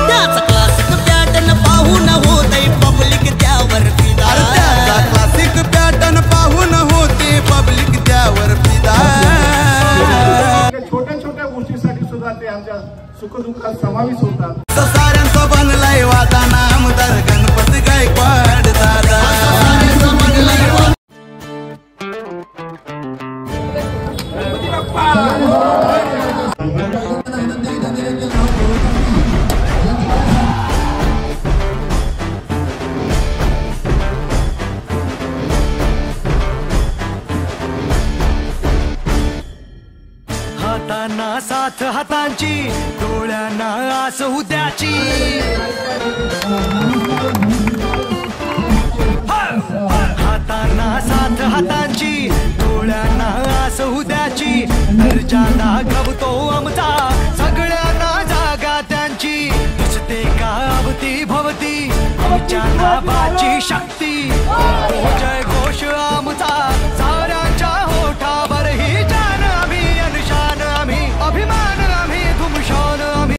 त्याचा classic pattern पाहून होते पब्लिक त्यावर फिदा. त्याचा क्लासिक पॅटर्न पाहून होते पब्लिक त्यावर फिदा. छोट्या छोट्या गोष्टीसाठी सुद्धा ते आमच्या सुखदुःखात समावेश होतात. साऱ्यांचा बनलाय वादा नामदार गणपती गायकवाड दादा. हातांना साथ हातांची, डोळ्यांना आस उद्याची. हातांना साथ हातांची, डोळ्यांना आस उद्याची. दर्जाला गवतो आमचा, सगळ्यांना जागा त्यांची. दिसते का अवती भवती आमच्या नावाची शक्ती.